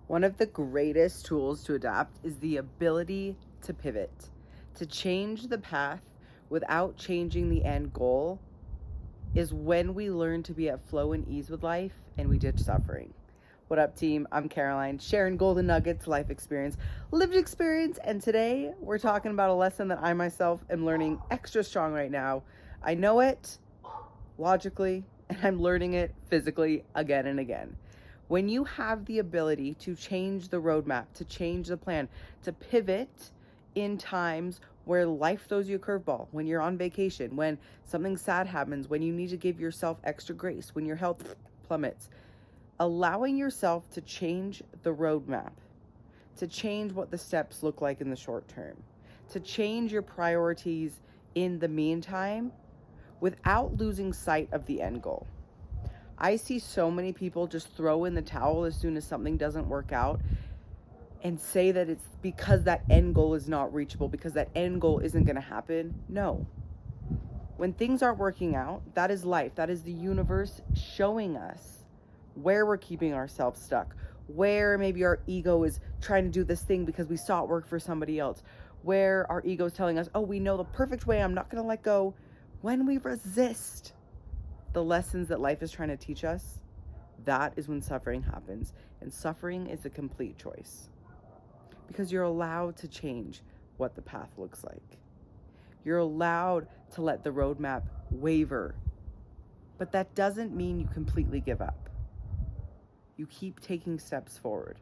One of the greatest tools to adapt is the ability to pivot, to change the path without changing the end goal is when we learn to be at flow and ease with life and we ditch suffering. What up, team? I'm Caroline, sharing golden nuggets, life experience, lived experience, and today we're talking about a lesson that I myself am learning extra strong right now. I know it logically, and I'm learning it physically again and again. When you have the ability to change the roadmap, to change the plan, to pivot in times where life throws you a curveball, when you're on vacation, when something sad happens, when you need to give yourself extra grace, when your health plummets, allowing yourself to change the roadmap, to change what the steps look like in the short term, to change your priorities in the meantime without losing sight of the end goal. I see so many people just throw in the towel as soon as something doesn't work out and say that it's because that end goal is not reachable, because that end goal isn't going to happen. No. When things aren't working out, that is life. That is the universe showing us where we're keeping ourselves stuck, where maybe our ego is trying to do this thing because we saw it work for somebody else, where our ego is telling us, oh, we know the perfect way, I'm not going to let go. When we resist the lessons that life is trying to teach us, that is when suffering happens. And suffering is a complete choice because you're allowed to change what the path looks like. You're allowed to let the roadmap waver, but that doesn't mean you completely give up. You keep taking steps forward.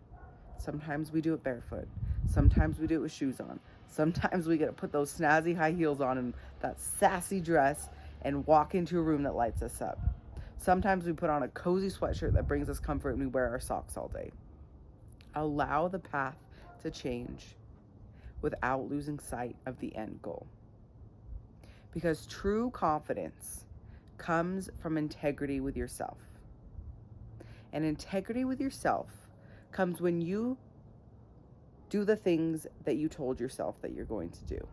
Sometimes we do it barefoot. Sometimes we do it with shoes on. Sometimes we get to put those snazzy high heels on and that sassy dress and walk into a room that lights us up. Sometimes we put on a cozy sweatshirt that brings us comfort and we wear our socks all day. Allow the path to change without losing sight of the end goal. Because true confidence comes from integrity with yourself. And integrity with yourself comes when you do the things that you told yourself that you're going to do.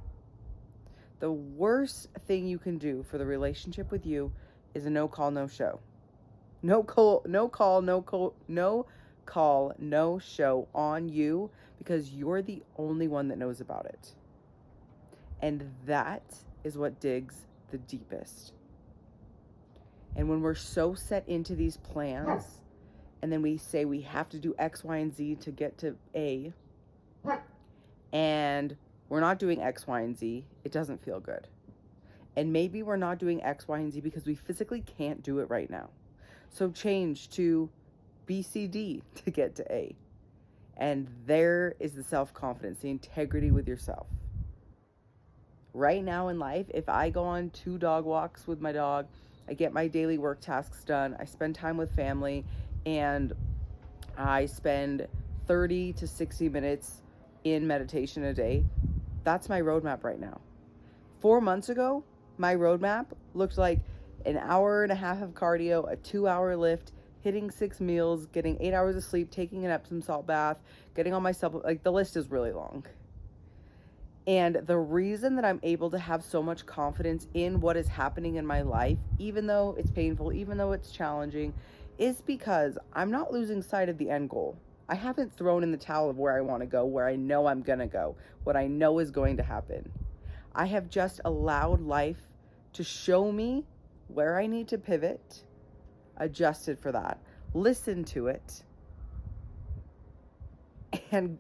The worst thing you can do for the relationship with you is a no call, no show. No call, no show on you because you're the only one that knows about it. And that is what digs the deepest. And when we're so set into these plans, and then we say we have to do X, Y, and Z to get to A, and we're not doing X, Y, and Z, it doesn't feel good. And maybe we're not doing X, Y, and Z because we physically can't do it right now. So change to B, C, D to get to A. And there is the self-confidence, the integrity with yourself. Right now in life, if I go on 2 dog walks with my dog, I get my daily work tasks done, I spend time with family, and I spend 30 to 60 minutes in meditation a day, that's my roadmap right now. 4 months ago, my roadmap looked like an hour and a half of cardio, a 2-hour lift, hitting 6 meals, getting 8 hours of sleep, taking an Epsom salt bath, getting on my supplement. Like, the list is really long. And the reason that I'm able to have so much confidence in what is happening in my life, even though it's painful, even though it's challenging, is because I'm not losing sight of the end goal. I haven't thrown in the towel of where I want to go, where I know I'm going to go, what I know is going to happen. I have just allowed life to show me where I need to pivot, adjusted for that, listen to it, and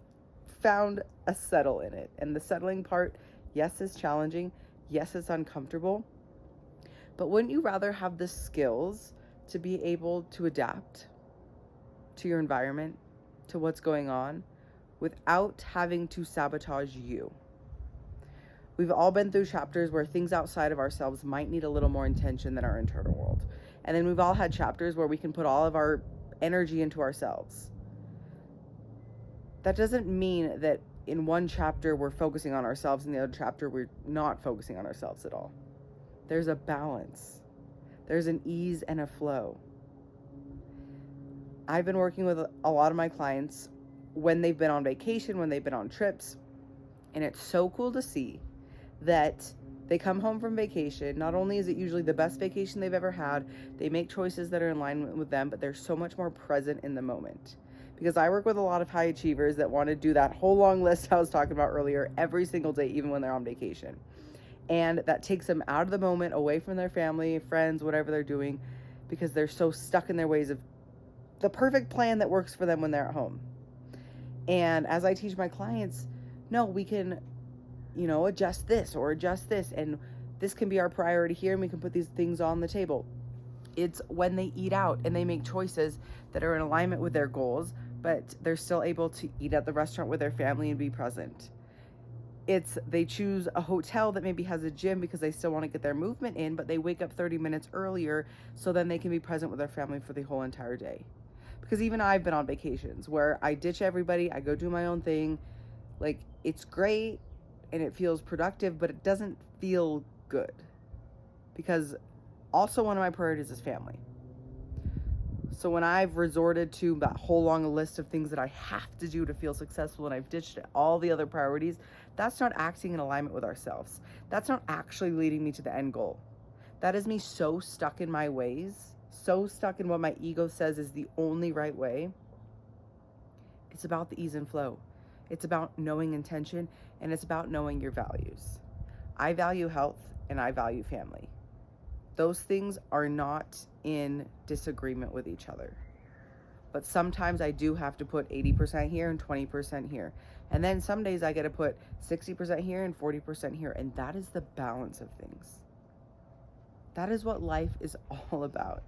found a settle in it. And the settling part, yes, is challenging. Yes, it's uncomfortable. But wouldn't you rather have the skills to be able to adapt to your environment, to what's going on, without having to sabotage you? We've all been through chapters where things outside of ourselves might need a little more intention than our internal world. And then we've all had chapters where we can put all of our energy into ourselves. That doesn't mean that in one chapter we're focusing on ourselves and the other chapter we're not focusing on ourselves at all. There's a balance. There's an ease and a flow. I've been working with a lot of my clients when they've been on vacation, when they've been on trips, and it's so cool to see that they come home from vacation. Not only is it usually the best vacation they've ever had, they make choices that are in line with them, but they're so much more present in the moment because I work with a lot of high achievers that want to do that whole long list I was talking about earlier every single day, even when they're on vacation. And that takes them out of the moment, away from their family, friends, whatever they're doing, because they're so stuck in their ways of the perfect plan that works for them when they're at home. And as I teach my clients, no, we can, adjust this or adjust this, and this can be our priority here, and we can put these things on the table. It's when they eat out and they make choices that are in alignment with their goals, but they're still able to eat at the restaurant with their family and be present. It's they choose a hotel that maybe has a gym because they still want to get their movement in, but they wake up 30 minutes earlier so then they can be present with their family for the whole entire day. Because even I've been on vacations where I ditch everybody, I go do my own thing. Like, it's great and it feels productive, but it doesn't feel good. Because also one of my priorities is family. So when I've resorted to that whole long list of things that I have to do to feel successful, and I've ditched all the other priorities, that's not acting in alignment with ourselves. That's not actually leading me to the end goal. That is me so stuck in my ways, so stuck in what my ego says is the only right way. It's about the ease and flow. It's about knowing intention, and it's about knowing your values. I value health and I value family. Those things are not in disagreement with each other. But sometimes I do have to put 80% here and 20% here. And then some days I get to put 60% here and 40% here. And that is the balance of things. That is what life is all about.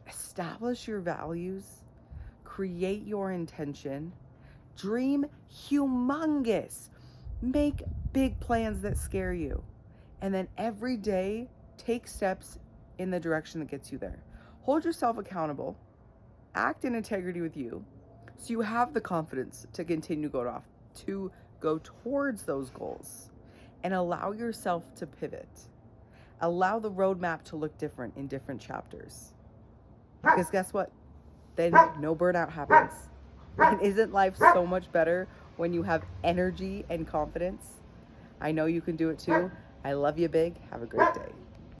Establish your values, create your intention, dream humongous, make big plans that scare you. And then every day, take steps in the direction that gets you there. Hold yourself accountable. Act in integrity with you so you have the confidence to continue to go towards those goals, and allow yourself to pivot. Allow the roadmap to look different in different chapters. Because guess what? Then no burnout happens. And isn't life so much better when you have energy and confidence? I know you can do it too. I love you big. Have a great day.